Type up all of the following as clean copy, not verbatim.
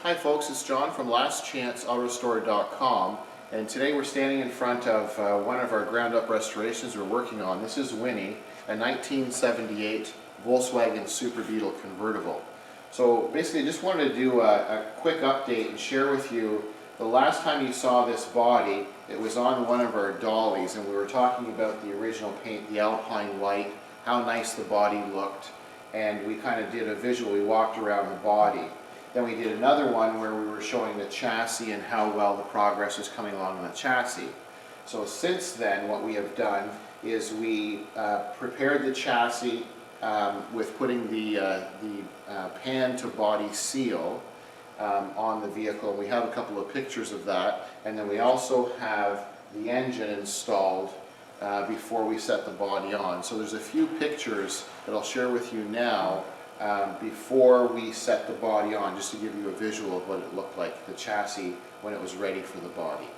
Hi folks, it's John from lastchanceautorestore.com, and today we're standing in front of one of our ground up restorations we're working on. This is Winnie, a 1978 Volkswagen Super Beetle Convertible. So basically I just wanted to do a quick update and share with you the last time you saw this body. It was on one of our dollies, and we were talking about the original paint, the Alpine White, how nice the body looked, and we kind of did a visual. We walked around the body. Then we did another one where we were showing the chassis and how well the progress was coming along on the chassis. So since then, what we have done is we prepared the chassis with putting the pan to body seal on the vehicle. We have a couple of pictures of that, and then we also have the engine installed before we set the body on. So there's a few pictures that I'll share with you now before we set the body on, just to give you a visual of what it looked like, the chassis, when it was ready for the body.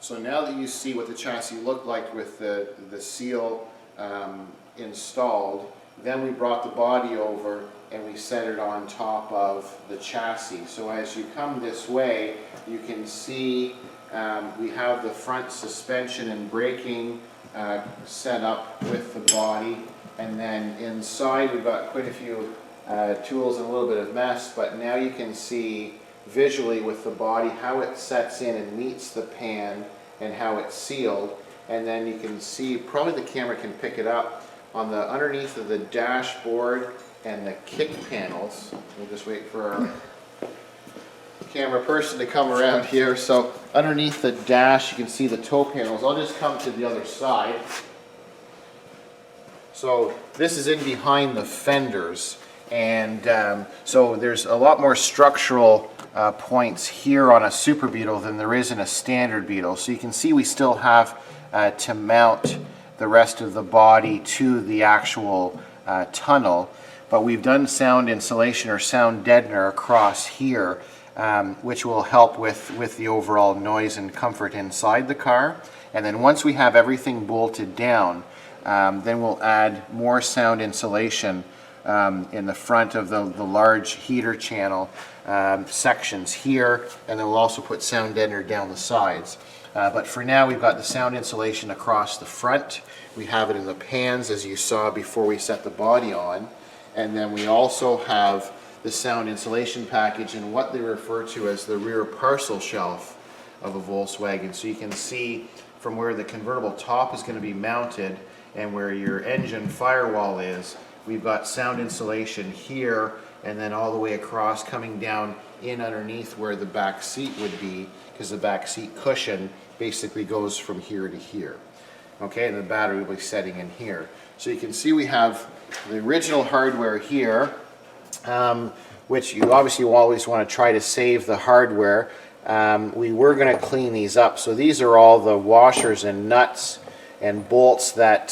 So now that you see what the chassis looked like with the seal installed, then we brought the body over and we set it on top of the chassis. So as you come this way, you can see we have the front suspension and braking set up with the body, and then inside we've got quite a few tools and a little bit of mess, but now you can see visually with the body how it sets in and meets the pan and how it's sealed. And then you can see, probably the camera can pick it up, on the underneath of the dashboard and the kick panels. We'll just wait for our camera person to come around here. So underneath the dash you can see the toe panels. I'll just come to the other side. So this is in behind the fenders, and so there's a lot more structural points here on a Super Beetle than there is in a standard Beetle. So you can see we still have to mount the rest of the body to the actual tunnel, but we've done sound insulation or sound deadener across here, which will help with the overall noise and comfort inside the car. And then once we have everything bolted down, then we'll add more sound insulation in the front of the large heater channel sections here, and then we'll also put sound deadener down the sides. But for now we've got the sound insulation across the front. We have it in the pans as you saw before we set the body on, and then we also have the sound insulation package in what they refer to as the rear parcel shelf of a Volkswagen. So you can see from where the convertible top is going to be mounted and where your engine firewall is, we've got sound insulation here, and then all the way across, coming down in underneath where the back seat would be, because the back seat cushion basically goes from here to here. Okay, and the battery will be setting in here. So you can see we have the original hardware here, which you obviously always want to try to save the hardware. We were going to clean these up. So these are all the washers and nuts and bolts that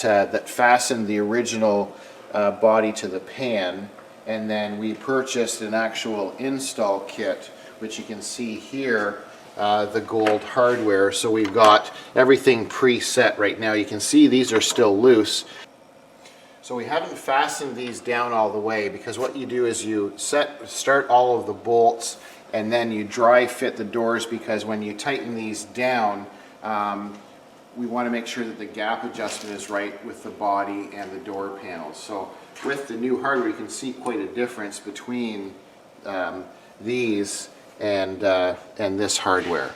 fastened the original body to the pan, and then we purchased an actual install kit, which you can see here, the gold hardware. So we've got everything preset right now. You can see these are still loose. So we haven't fastened these down all the way, because what you do is you start all of the bolts and then you dry fit the doors, because when you tighten these down, we want to make sure that the gap adjustment is right with the body and the door panels. So with the new hardware, you can see quite a difference between these and this hardware.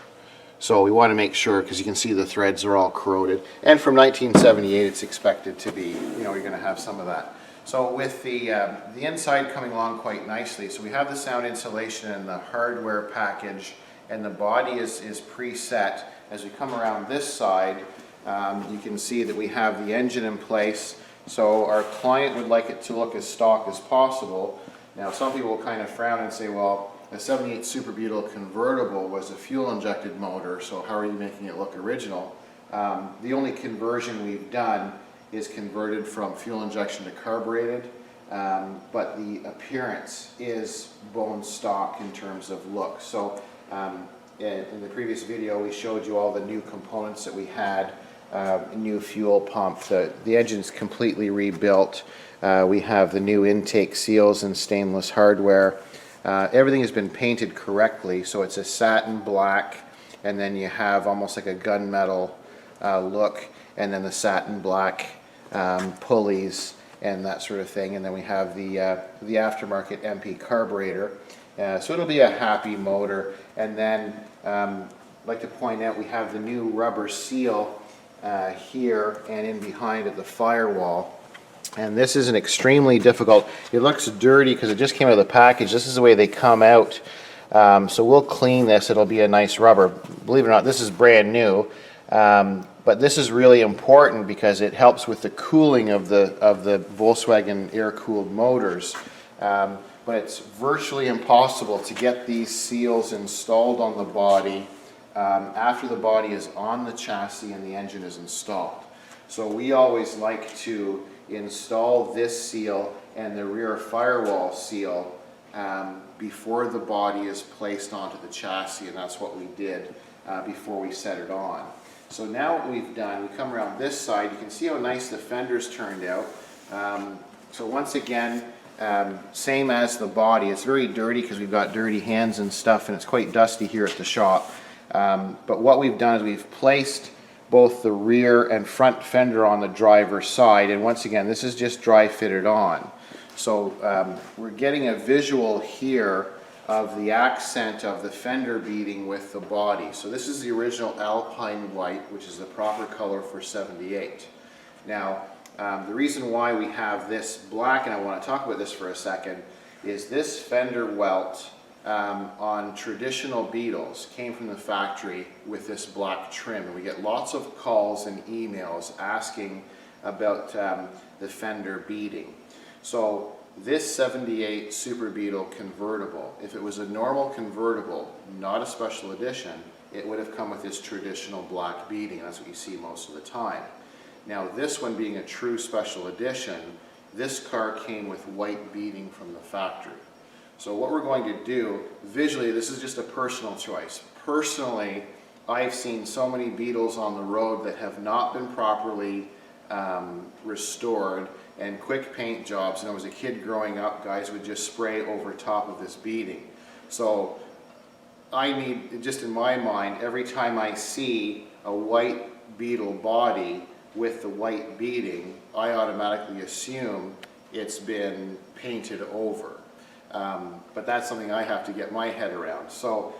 So we want to make sure, because you can see the threads are all corroded. And from 1978, it's expected to be, you know, you're going to have some of that. So with the inside coming along quite nicely, so we have the sound insulation and the hardware package, and the body is preset. As we come around this side, you can see that we have the engine in place. So our client would like it to look as stock as possible. Now some people will kind of frown and say, well, a 78 Super Beetle Convertible was a fuel-injected motor, so how are you making it look original? The only conversion we've done is converted from fuel injection to carbureted, but the appearance is bone stock in terms of look. So in the previous video, we showed you all the new components that we had. New fuel pump, the engine's completely rebuilt. We have the new intake seals and stainless hardware. Everything has been painted correctly, so it's a satin black, and then you have almost like a gunmetal look, and then the satin black pulleys and that sort of thing, and then we have the aftermarket MP carburetor. So it'll be a happy motor. And then I'd like to point out we have the new rubber seal here and in behind at the firewall. And this is an extremely difficult, it looks dirty because it just came out of the package. This is the way they come out. So we'll clean this, it'll be a nice rubber. Believe it or not, this is brand new. But this is really important because it helps with the cooling of the Volkswagen air-cooled motors. But it's virtually impossible to get these seals installed on the body after the body is on the chassis and the engine is installed. So we always like to install this seal and the rear firewall seal before the body is placed onto the chassis, and that's what we did before we set it on. So now what we've done, we come around this side, you can see how nice the fenders turned out. So once again, same as the body. It's very dirty because we've got dirty hands and stuff, and it's quite dusty here at the shop. But what we've done is we've placed both the rear and front fender on the driver's side, and once again, this is just dry fitted on. So we're getting a visual here of the accent of the fender beading with the body. So this is the original Alpine white, which is the proper color for 78. Now, the reason why we have this black, and I want to talk about this for a second, is this fender welt on traditional Beetles came from the factory with this black trim, and we get lots of calls and emails asking about the fender beading. So this 78 Super Beetle Convertible, if it was a normal convertible, not a special edition, it would have come with this traditional black beading, and that's what you see most of the time. Now this one being a true special edition, this car came with white beading from the factory. So what we're going to do, visually, this is just a personal choice. Personally, I've seen so many Beetles on the road that have not been properly restored, and quick paint jobs. And I was a kid growing up, guys would just spray over top of this beading. So I need, just in my mind, every time I see a white Beetle body with the white beading, I automatically assume it's been painted over. But that's something I have to get my head around. So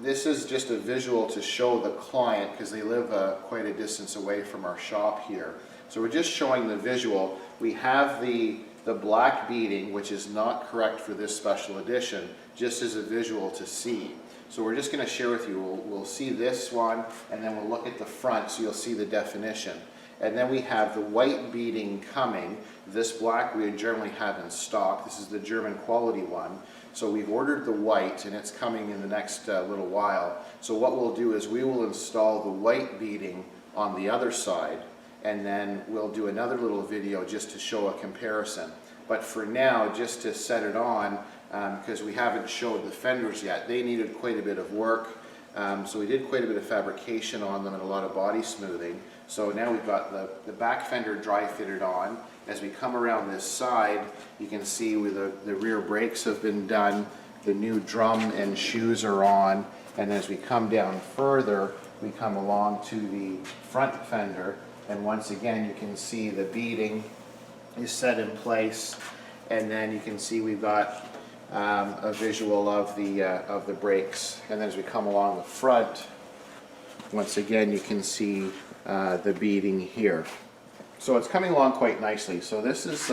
this is just a visual to show the client, because they live quite a distance away from our shop here. So we're just showing the visual. We have the black beading, which is not correct for this special edition, just as a visual to see. So we're just going to share with you, we'll see this one, and then we'll look at the front so you'll see the definition. And then we have the white beading coming. This black we generally have in stock. This is the German quality one. So we've ordered the white, and it's coming in the next little while. So what we'll do is we will install the white beading on the other side, and then we'll do another little video just to show a comparison. But for now, just to set it on, because we haven't showed the fenders yet, they needed quite a bit of work. So we did quite a bit of fabrication on them and a lot of body smoothing. So now we've got the back fender dry fitted on. As we come around this side, you can see where the rear brakes have been done, the new drum and shoes are on, and as we come down further, we come along to the front fender, and once again you can see the beading is set in place, and then you can see we've got a visual of the brakes, and then as we come along the front, once again you can see the beading here. So it's coming along quite nicely. So this is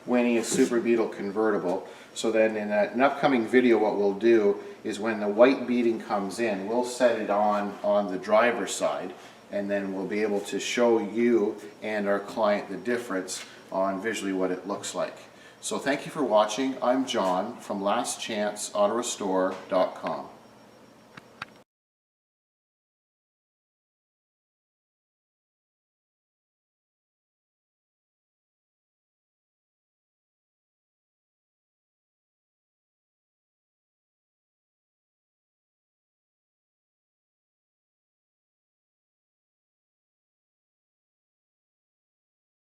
Winnie, a Super Beetle Convertible. So then in an upcoming video what we'll do is when the white beading comes in, we'll set it on the driver's side, and then we'll be able to show you and our client the difference on visually what it looks like. So thank you for watching. I'm John from lastchanceautorestore.com.